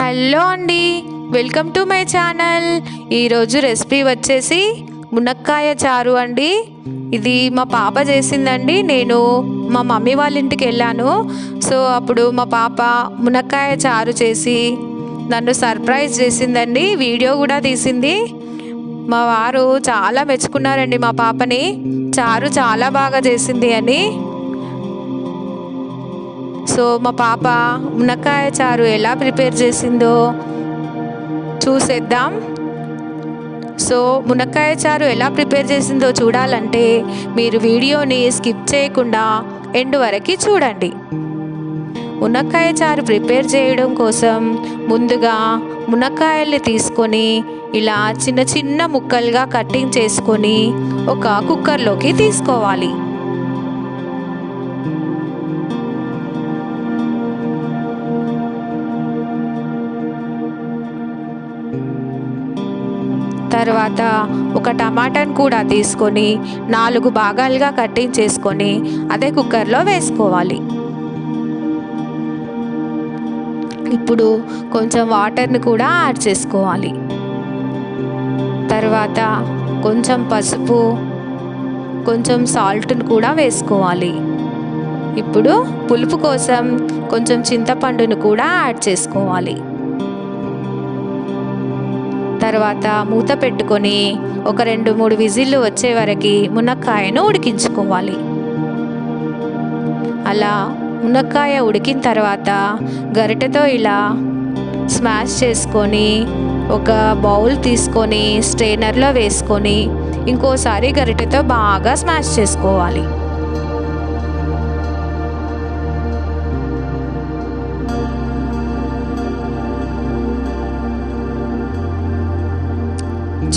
Hello అండి, welcome to my channel. ఈరోజు recipe వచ్చేసి మునక్కాయ చారు అండి. ఇది మా పాప చేసిందండి. నేను మా మమ్మీ వాళ్ళ ఇంటికి వెళ్ళాను. సో అప్పుడు మా పాప మునక్కాయ చారు చేసి నన్ను సర్ప్రైజ్ చేసిందండి. వీడియో కూడా తీసింది. మా వారు చాలా మెచ్చుకున్నారండి మా పాపని, చారు చాలా బాగా చేసింది అని. సో మా పాప మునక్కాయ చారు ఎలా ప్రిపేర్ చేసిందో చూసేద్దాం. సో మునక్కాయ చారు ఎలా ప్రిపేర్ చేసిందో చూడాలంటే మీరు వీడియోని స్కిప్ చేయకుండా ఎండ్ వరకు చూడండి. మునక్కాయ చారు ప్రిపేర్ చేయడం కోసం ముందుగా మునక్కాయల్ని తీసుకొని ఇలా చిన్న చిన్న ముక్కలుగా కట్టింగ్ చేసుకొని ఒక కుక్కర్లోకి తీసుకోవాలి. తర్వాత ఒక టమాటాను కూడా తీసుకొని 4 భాగాలుగా కట్టింగ్ చేసుకొని అదే కుక్కర్లో వేసుకోవాలి. ఇప్పుడు కొంచెం వాటర్ని కూడా యాడ్ చేసుకోవాలి. తర్వాత కొంచెం పసుపు, కొంచెం సాల్ట్ని కూడా వేసుకోవాలి. ఇప్పుడు పులుపు కోసం కొంచెం చింతపండును కూడా యాడ్ చేసుకోవాలి. తర్వాత మూత పెట్టుకొని ఒక 2-3 విజిల్లు వచ్చే వరకు మునక్కాయను ఉడికించుకోవాలి. అలా మునక్కాయ ఉడికిన తర్వాత గరిటెతో ఇలా స్మాష్ చేసుకొని ఒక బౌల్ తీసుకొని స్ట్రైనర్లో వేసుకొని ఇంకోసారి గరిటెతో బాగా స్మాష్ చేసుకోవాలి.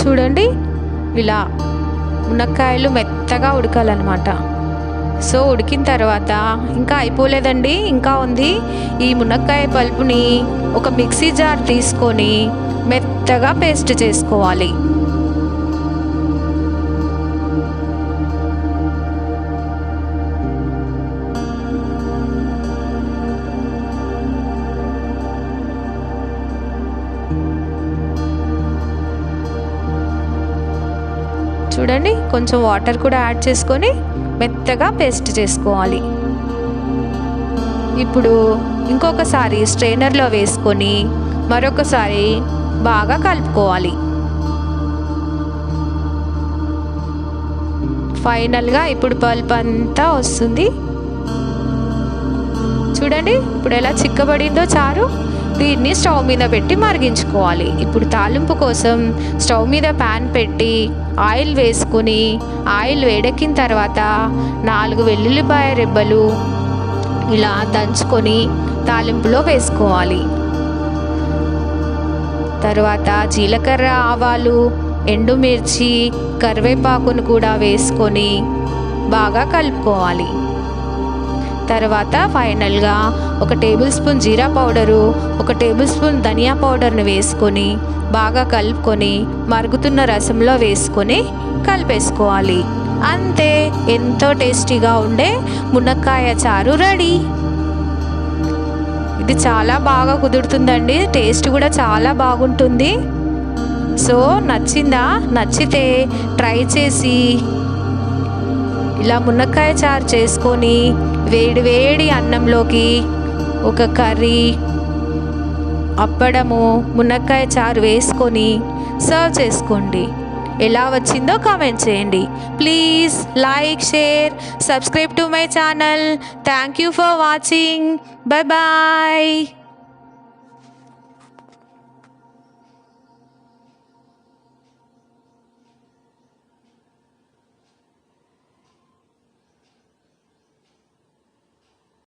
చూడండి, ఇలా మునక్కాయలు మెత్తగా ఉడకాలన్నమాట. సో ఉడికిన తర్వాత ఇంకా అయిపోలేదండి, ఇంకా ఉంది. ఈ మునక్కాయ పల్పుని ఒక మిక్సీ జార్ తీసుకొని మెత్తగా పేస్ట్ చేసుకోవాలి. చూడండి, కొంచెం వాటర్ కూడా యాడ్ చేసుకొని మెత్తగా పేస్ట్ చేసుకోవాలి. ఇప్పుడు ఇంకొకసారి స్ట్రైనర్లో వేసుకొని మరొకసారి బాగా కలుపుకోవాలి. ఫైనల్గా ఇప్పుడు పల్ప్ అంతా వస్తుంది. చూడండి ఇప్పుడు ఎలా చిక్కబడిందో చారు. దీన్ని స్టవ్ మీద పెట్టి మరిగించుకోవాలి. ఇప్పుడు తాలింపు కోసం స్టవ్ మీద ప్యాన్ పెట్టి ఆయిల్ వేసుకొని ఆయిల్ వేడెక్కిన తర్వాత 4 వెల్లుల్లిపాయ రెబ్బలు ఇలా దంచుకొని తాలింపులో వేసుకోవాలి. తర్వాత జీలకర్ర, ఆవాలు, ఎండుమిర్చి, కరివేపాకును కూడా వేసుకొని బాగా కలుపుకోవాలి. తర్వాత ఫైనల్గా 1 టేబుల్ స్పూన్ జీరా పౌడరు, 1 టేబుల్ స్పూన్ ధనియా పౌడర్ని వేసుకొని బాగా కలుపుకొని మరుగుతున్న రసంలో వేసుకొని కలిపేసుకోవాలి. అంతే, ఎంతో టేస్టీగా ఉండే మునక్కాయ చారు రెడీ. ఇది చాలా బాగా కుదురుతుందండి, టేస్ట్ కూడా చాలా బాగుంటుంది. సో నచ్చిందా? నచ్చితే ట్రై చేసి ఇలా మునక్కాయ చారు చేసుకొని వేడి వేడి అన్నంలోకి ఒక కర్రీ, అప్పడము, మునక్కాయ చారు వేసుకొని సర్వ్ చేసుకోండి. ఎలా వచ్చిందో కామెంట్ చేయండి. Please like, share, subscribe to my channel. Thank you for watching. Bye bye.